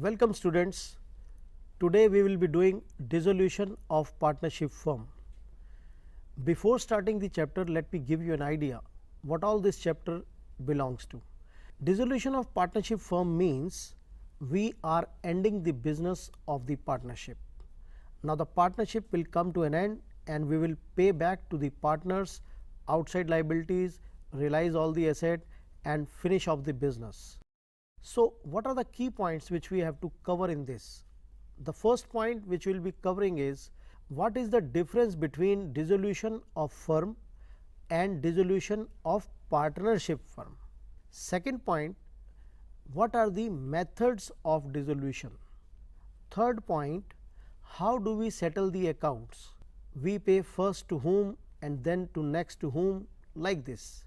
Welcome students. Today we will be doing dissolution of partnership firm. Before starting the chapter, let me give you an idea what all this chapter belongs to. Dissolution of partnership firm means we are ending the business of the partnership. Now the partnership will come to an end and we will pay back to the partners outside liabilities, realize all the asset and finish off the business. So, what are the key points which we have to cover in this? The first point which we will be covering is what is the difference between dissolution of firm and dissolution of partnership firm. Second point, what are the methods of dissolution. Third point, how do we settle the accounts? We pay first to whom and then to next to whom, like this.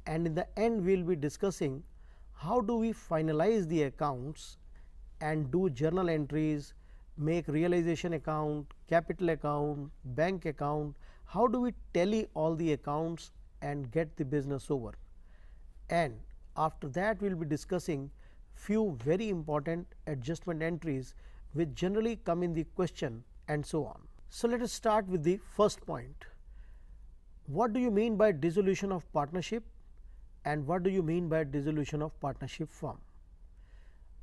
And in the end we will be discussing how do we finalize the accounts and do journal entries, make realization account, capital account, bank account, how do we tally all the accounts and get the business over. And after that we will be discussing few very important adjustment entries which generally come in the question and so on. So, let us start with the first point. What do you mean by dissolution of partnership and what do you mean by dissolution of partnership firm?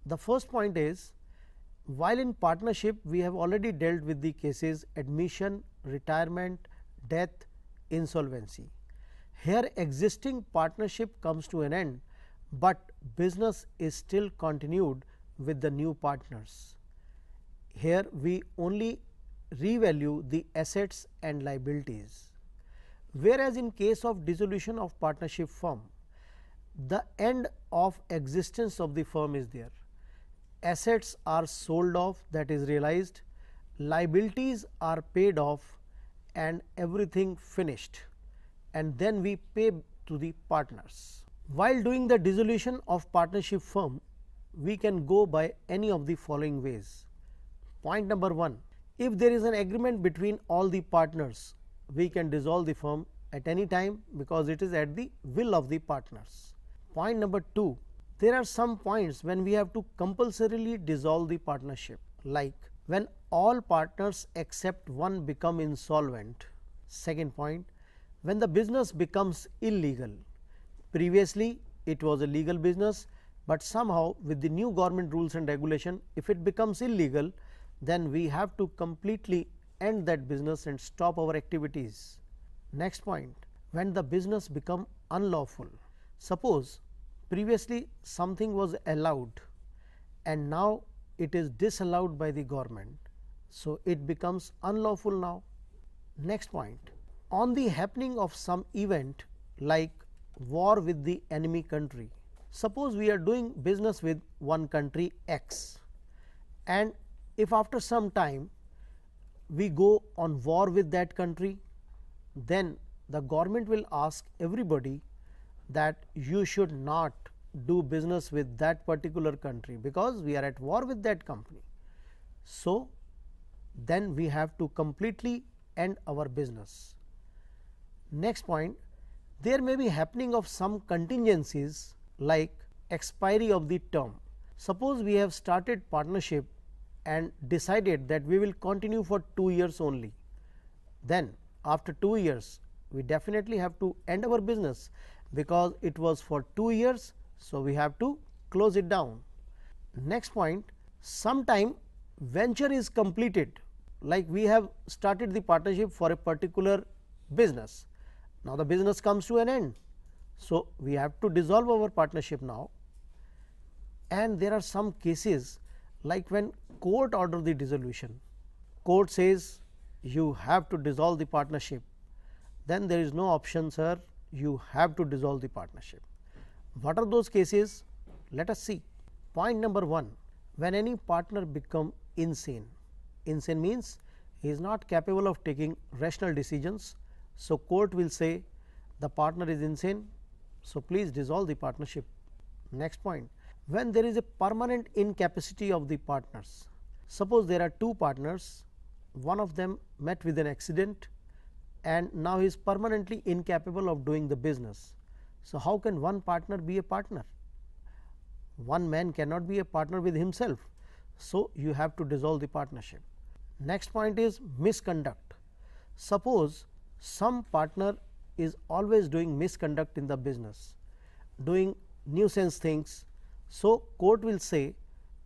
The first point is, while in partnership we have already dealt with the cases admission, retirement, death, insolvency. Here existing partnership comes to an end, but business is still continued with the new partners. Here we only revalue the assets and liabilities, whereas in case of dissolution of partnership firm, the end of existence of the firm is there. Assets are sold off, that is realized, liabilities are paid off and everything finished, and then we pay to the partners. While doing the dissolution of partnership firm, we can go by any of the following ways. Point number 1, if there is an agreement between all the partners, we can dissolve the firm at any time because it is at the will of the partners. Point number 2, there are some points when we have to compulsorily dissolve the partnership, like when all partners except one become insolvent. Second point, when the business becomes illegal. Previously it was a legal business, but somehow with the new government rules and regulation, if it becomes illegal, then we have to completely end that business and stop our activities. Next point, when the business become unlawful. Suppose previously something was allowed and now it is disallowed by the government. So, it becomes unlawful now. Next point, on the happening of some event like war with the enemy country. Suppose we are doing business with one country X, and if after some time we go on war with that country, then the government will ask everybody that you should not do business with that particular country because we are at war with that company. So, then we have to completely end our business. Next point, there may be happening of some contingencies like expiry of the term. Suppose we have started partnership and decided that we will continue for 2 years only, then after 2 years we definitely have to end our business because it was for 2 years. So, we have to close it down. Next point, sometime venture is completed, like we have started the partnership for a particular business. Now, the business comes to an end. So, we have to dissolve our partnership now, and there are some cases like when court order the dissolution, court says you have to dissolve the partnership, then there is no option, sir, you have to dissolve the partnership. What are those cases? Let us see. Point number 1, when any partner become insane. Insane means he is not capable of taking rational decisions. So, court will say the partner is insane. So, please dissolve the partnership. Next point, when there is a permanent incapacity of the partners. Suppose there are 2 partners, one of them met with an accident and now he is permanently incapable of doing the business. So, how can one partner be a partner? One man cannot be a partner with himself. So, you have to dissolve the partnership. Next point is misconduct. Suppose some partner is always doing misconduct in the business, doing nuisance things. So, court will say,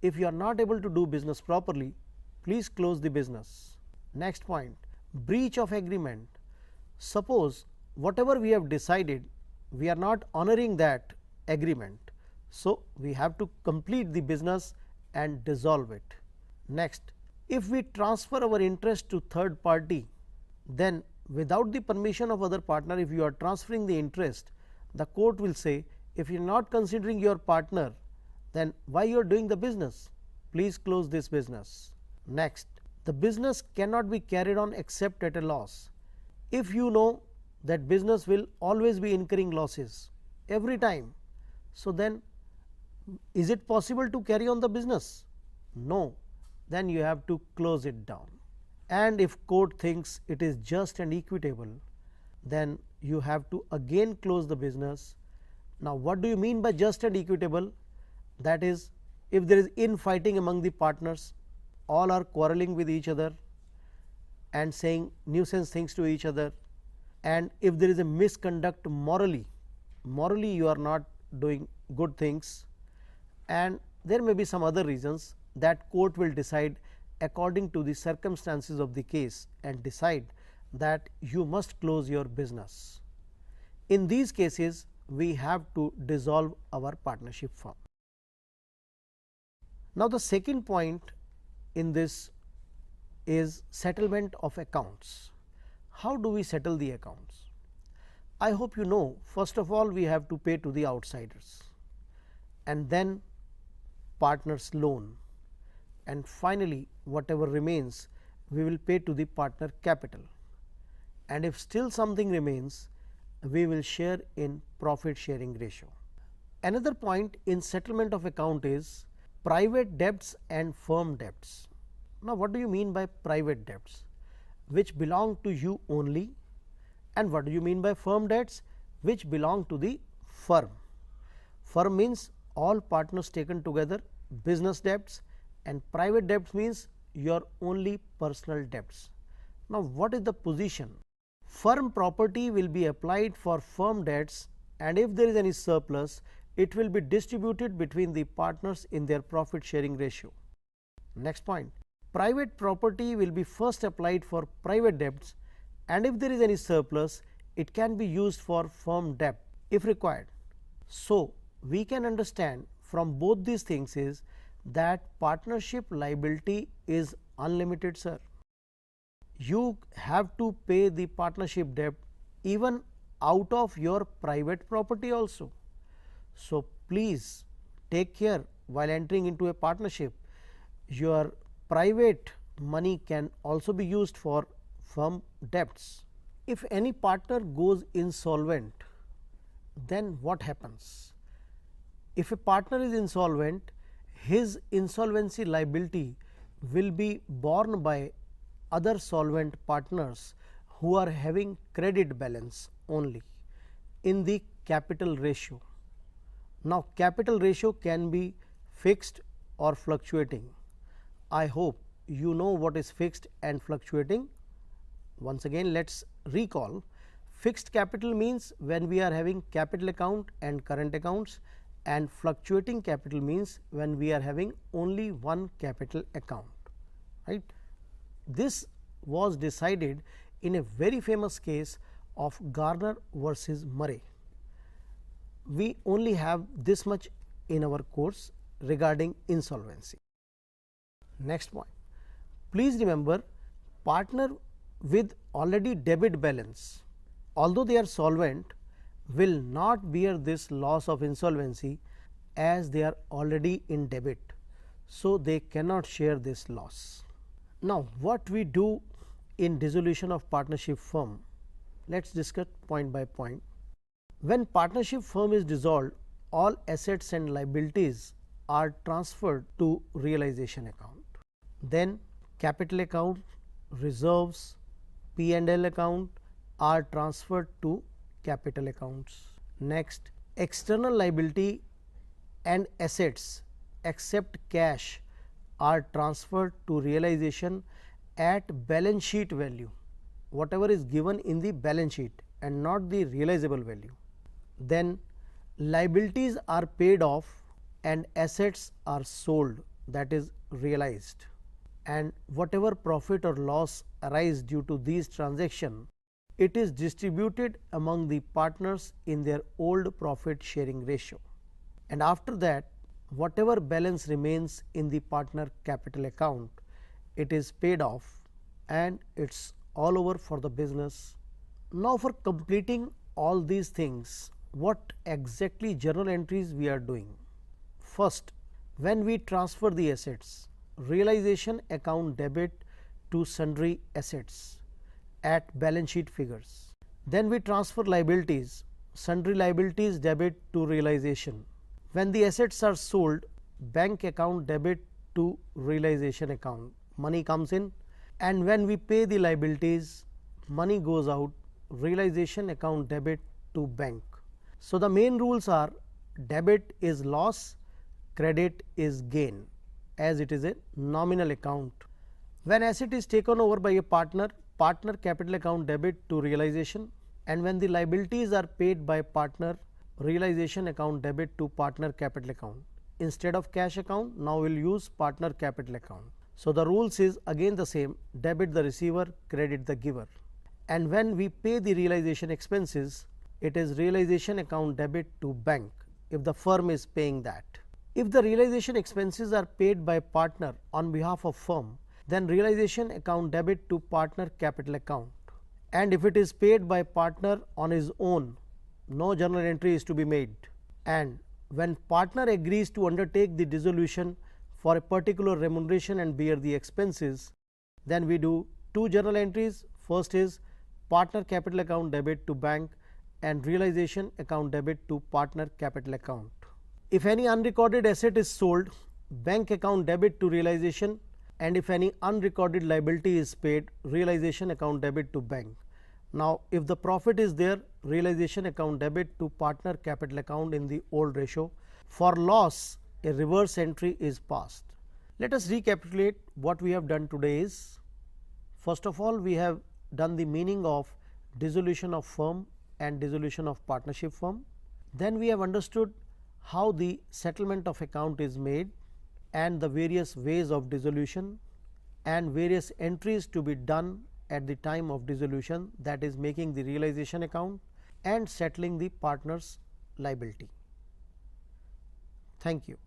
if you are not able to do business properly, please close the business. Next point, breach of agreement. Suppose whatever we have decided, we are not honoring that agreement. So, we have to complete the business and dissolve it. Next, if we transfer our interest to third party, then without the permission of other partner, if you are transferring the interest, the court will say, if you are not considering your partner, then why you are doing the business? Please close this business. Next, the business cannot be carried on except at a loss. If you know that business will always be incurring losses every time, so then is it possible to carry on the business? No, then you have to close it down. And if court thinks it is just and equitable, then you have to again close the business. Now, what do you mean by just and equitable? That is, if there is infighting among the partners, all are quarreling with each other and saying nuisance things to each other, and if there is a misconduct morally you are not doing good things, and there may be some other reasons, that court will decide according to the circumstances of the case and decide that you must close your business. In these cases, we have to dissolve our partnership firm. Now, the second point in this is settlement of accounts. How do we settle the accounts? I hope you know, first of all we have to pay to the outsiders, and then partners loan, and finally whatever remains we will pay to the partner capital, and if still something remains we will share in profit sharing ratio. Another point in settlement of account is private debts and firm debts. Now, what do you mean by private debts? Which belong to you only, and what do you mean by firm debts? Which belong to the firm. Firm means all partners taken together, business debts, and private debts means your only personal debts. Now, what is the position? Firm property will be applied for firm debts, and if there is any surplus, it will be distributed between the partners in their profit sharing ratio. Next point, private property will be first applied for private debts, and if there is any surplus, it can be used for firm debt if required. So, we can understand from both these things is that partnership liability is unlimited, sir. You have to pay the partnership debt even out of your private property also. So, please take care while entering into a partnership. Your private money can also be used for firm debts. If any partner goes insolvent, then what happens? If a partner is insolvent, his insolvency liability will be borne by other solvent partners who are having credit balance only in the capital ratio. Now, capital ratio can be fixed or fluctuating. I hope you know what is fixed and fluctuating. Once again, let us recall. Fixed capital means when we are having capital account and current accounts, and fluctuating capital means when we are having only one capital account, right. This was decided in a very famous case of Garner versus Murray. We only have this much in our course regarding insolvency. Next point, please remember, partner with already debit balance, although they are solvent, will not bear this loss of insolvency as they are already in debit. So, they cannot share this loss. Now, what we do in dissolution of partnership firm? Let us discuss point by point. When partnership firm is dissolved, all assets and liabilities are transferred to realization account. Then capital account, reserves, P&L account are transferred to capital accounts. Next, external liability and assets except cash are transferred to realization at balance sheet value, whatever is given in the balance sheet and not the realizable value. Then liabilities are paid off and assets are sold, that is realized, and whatever profit or loss arise due to these transactions, it is distributed among the partners in their old profit sharing ratio. And after that, whatever balance remains in the partner capital account, it is paid off and it's all over for the business. Now, for completing all these things, what exactly journal entries we are doing? First, when we transfer the assets, realization account debit to sundry assets at balance sheet figures. Then we transfer liabilities, sundry liabilities debit to realization. When the assets are sold, bank account debit to realization account, money comes in, and when we pay the liabilities, money goes out, realization account debit to bank. So, the main rules are debit is loss, credit is gain, as it is a nominal account. When asset is taken over by a partner, partner capital account debit to realization, and when the liabilities are paid by partner, realization account debit to partner capital account. Instead of cash account, now we will use partner capital account. So, the rules is again the same, debit the receiver, credit the giver. And when we pay the realization expenses, it is realization account debit to bank if the firm is paying that. If the realization expenses are paid by partner on behalf of firm, then realization account debit to partner capital account, and if it is paid by partner on his own, no journal entry is to be made. And when partner agrees to undertake the dissolution for a particular remuneration and bear the expenses, then we do two journal entries. First is partner capital account debit to bank and realization account debit to partner capital account. If any unrecorded asset is sold, bank account debit to realization, and if any unrecorded liability is paid, realization account debit to bank. Now, if the profit is there, realization account debit to partner capital account in the old ratio. For loss, a reverse entry is passed. Let us recapitulate what we have done today is, first of all, we have done the meaning of dissolution of firm and dissolution of partnership firm. Then we have understood how the settlement of account is made and the various ways of dissolution and various entries to be done at the time of dissolution, that is making the realization account and settling the partner's liability. Thank you.